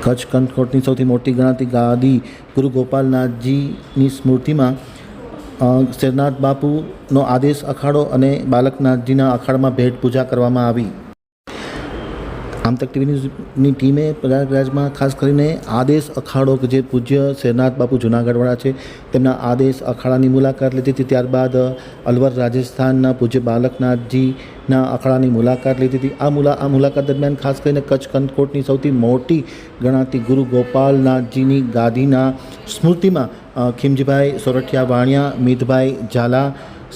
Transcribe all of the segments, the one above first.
કચ્છ કંઠકોટની સૌથી મોટી ગણાતી ગાદી ગુરુ ગોપાલનાથજીની સ્મૃતિમાં શેરનાથ બાપુનો આદેશ અખાડો અને બાલકનાથજીના અખાડામાં ભેટ પૂજા કરવામાં આવી. આમતક ટીવી ન્યૂઝની ટીમે પ્રયાગરાજમાં ખાસ કરીને આદેશ અખાડો કે જે પૂજ્ય શેરનાથ બાપુ જૂનાગઢવાળા છે તેમના આદેશ અખાડાની મુલાકાત લીધી હતી. ત્યારબાદ અલવર રાજસ્થાનના પૂજ્ય બાલકનાથજીના અખાડાની મુલાકાત લીધી હતી. આ મુલાકાત દરમિયાન ખાસ કરીને કચ્છ કંઠકોટની સૌથી મોટી ગણાતી ગુરુ ગોપાલનાથજીની ગાદીના સ્મૃતિમાં ખીમજીભાઈ સોરઠિયા વાણિયા, મીતભાઈ ઝાલા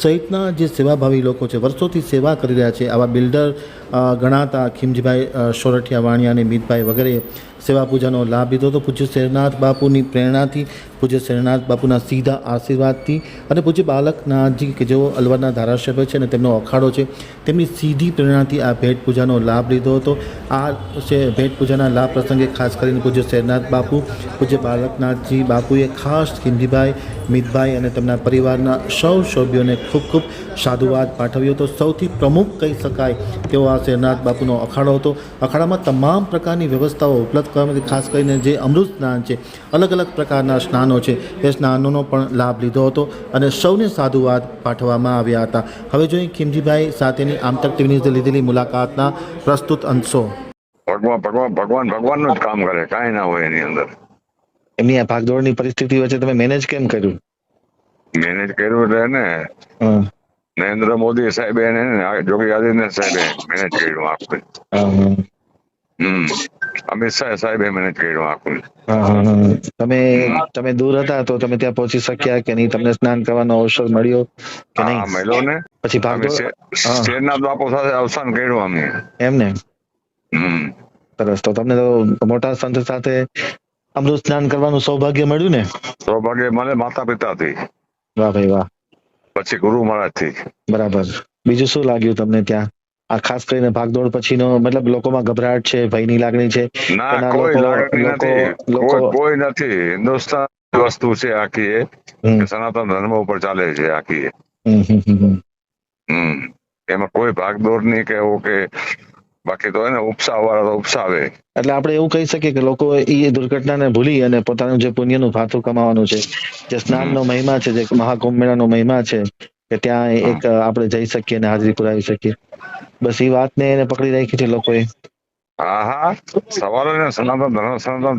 સહિતના જે સેવાભાવી લોકો છે, વર્ષોથી સેવા કરી રહ્યા છે, આવા બિલ્ડર ગણાતા ખીમજીભાઈ સોરઠિયા વાણિયા અને મીતભાઈ વગેરે સેવા પૂજાનો લાભ લીધો હતો. પૂજ્ય શેરનાથ બાપુની પ્રેરણાથી, પૂજ્ય શેરનાથ બાપુના સીધા આશીર્વાદથી અને પૂજ્ય બાલકનાથજી કે જેઓ અલવરના ધારાસભ્ય છે અને તેમનો અખાડો છે, તેમની સીધી પ્રેરણાથી આ ભેટ પૂજાનો લાભ લીધો હતો. આ ભેટ પૂજાના લાભ પ્રસંગે ખાસ કરીને પૂજ્ય શેરનાથ બાપુ, પૂજ્ય બાલકનાથજી બાપુએ ખાસ ખીમજીભાઈ, મીતભાઈ અને તેમના પરિવારના સૌ સભ્યોને ખૂબ ખૂબ સાધુવાદ પાઠવ્યો હતો. સૌથી પ્રમુખ કહી શકાય તેવો આ શેરનાથ બાપુનો અખાડો હતો. અખાડામાં તમામ પ્રકારની વ્યવસ્થાઓ ઉપલબ્ધ કરવામાં, ખાસ કરીને જે અમૃત સ્નાન છે, અલગ અલગ પ્રકારના સ્નાનો છે, એ સ્નાનોનો પણ લાભ લીધો હતો અને સૌને સાધુવાદ પાઠવવામાં આવ્યા હતા. હવે જોઈએ ખીમજીભાઈ સાથેની આમતક ટીવીની લીધેલી મુલાકાતના પ્રસ્તુત અંશો. ભગવાનનું જ કામ કરે, કાંઈ ના હોય એની અંદર. એમની આ ભાગદોડની પરિસ્થિતિ વચ્ચે તમે મેનેજ કેમ કર્યું? મેનેજ કર્યું એટલે ને નરેન્દ્ર મોદી સાહેબે ને યોગી આદિત્યનાથ સાહેબે મેનેજ કર્યું આખું. અમિત શાહ સાહેબે મેનેજ કર્યું આખું. તમે દૂર હતા તો તમે ત્યાં પહોંચી શક્યા કે નહીં? તમને સ્નાન કરવાનો અવસર મળ્યો કે નહીં? મળ્યો ને. પછી શેરનાથ બાપુ સાથે અવસાન કર્યું અમે. એમને સરસ. તો તમને તો મોટા સંત સાથે અમૃત સ્નાન કરવાનું સૌભાગ્ય મળ્યું ને? સૌભાગ્ય મને માતા પિતાથી. વાહ ભાઈ વાહ. પછી ગુરુ મહારાજ થી. બરાબર. બીજું શું લાગ્યું તમને ત્યાં? આ ખાસ કરીને ભાગદોડ પછીનો મતલબ લોકોમાં ગભરાટ છે, ભયની લાગણી છે? ના, કોઈ લાગણી નથી, કોઈ નથી. હિન્દુસ્તાન વસ્તુ છે આખી, સનાતન ધર્મ ઉપર ચાલે છે આખી. એમાં કોઈ ભાગદોડ નહીં કે એવું કે બાકી તો એને ઉપસાવ વાળા તો ઉપસાવે. એટલે આપણે એવું કહી શકીએ કે લોકો એ દુર્ઘટનાને ભૂલી અને પોતાનું જે પુણ્યનું ભાથું કમાવાનું છે, જે સ્નાનનો મહિમા છે, જે મહાકુંભ મેળાનો મહિમા છે, કે ત્યાં એક આપણે જઈ શકીએ અને હાજરી પુરાવી શકીએ, બસ એ વાતને એને પકડી રાખી છે લોકોએ. હા, સવારે સનાતન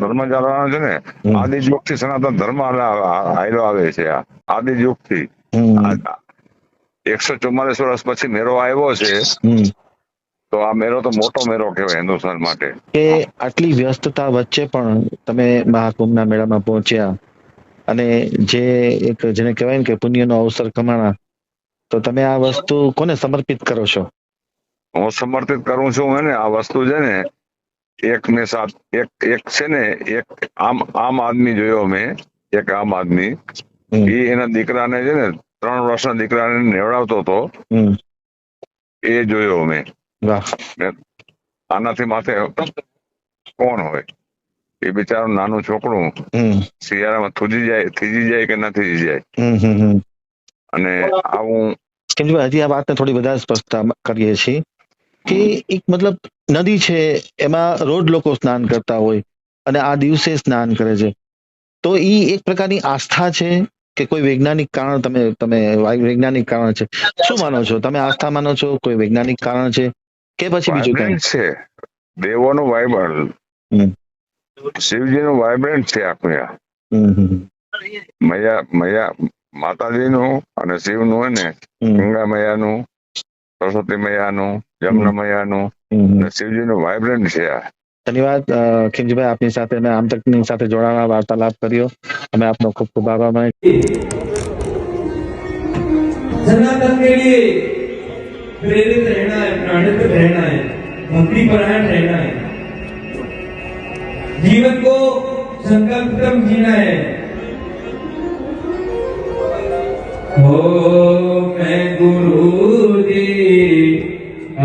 ધર્મ ચાલવાનો છે ને. આદિ યુગ થી સનાતન ધર્મ આયલો આવે છે. આદિ યુગ થી 144 વર્ષ પછી મેળો આવ્યો છે. તો આ મેળો તો મોટો મેળો કહેવાય હિન્દુસ્તાન માટે. કે આટલી વ્યસ્તતા વચ્ચે પણ તમે મહાકુંભના મેળામાં પહોંચ્યા અને જે એક જેને કહેવાય ને કે પુણ્યનો અવસર કમાણા, તો તમે આ વસ્તુ કોને સમર્પિત કરો છો? હું સમર્પિત કરું છું એને આ વસ્તુ છે ને, એક છે ને, એક આમ આદમી જોયો મેં, એક આમ આદમી, એ એના દીકરાને છે ને 3 વર્ષના દીકરાને નેવડાવતો હતો, એ જોયો મેં. આનાથી માથે કોણ હોય? એ બિચારું નાનું છોકરું શિયાળામાં થીજી જાય કે ના થીજી જાય. અને આવું હજી આ વાતને થોડી વધારે સ્પષ્ટતા કરીએ છીએ કે એક મતલબ નદી છે, એમાં રોજ લોકો સ્નાન કરતા હોય અને આ દિવસે સ્નાન કરે છે, તો એ એક પ્રકારની આસ્થા છે કે કોઈ વૈજ્ઞાનિક કારણ? તમે વૈજ્ઞાનિક કારણ છે શું માનો છો? તમે આસ્થા માનો છો, કોઈ વૈજ્ઞાનિક કારણ છે કે પછી બીજું કઈ છે? દેવોનું વાઇબ્રન્ટ, શિવજીનું વાઇબ્રન્ટ છે આખું. મૈયા માતાજીનું અને શિવનું હોય ને, ગંગા મૈયાનું, સરસ્વતી મૈયાનું, જમના મૈયાનું અને શિવજીનું વાઇબ્રન્ટ છે આ. ધન્યવાદ ખીમજીભાઈ, આપની સાથે અમે આમતકની સાથે જોડાવા વાર્તાલાપ કર્યો. અમે આપનો ખૂબ ખૂબ આભાર માનીએ. सनातन के लिए प्रेरित रहना है, प्रणित रहना है, भक्ति परायण रहना है, जीवन को संकल्पतम जीना है. हो मैं गुरु जी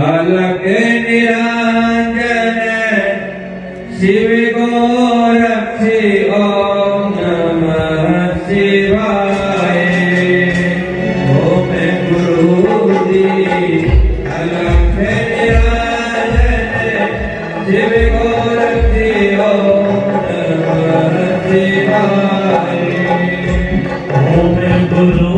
अलग निरंजन शिव गोरक्षी ओम नमः शिवाय. हो मैं गुरु जी अलग निरंजन शिव गोरक्षी ओम बोलो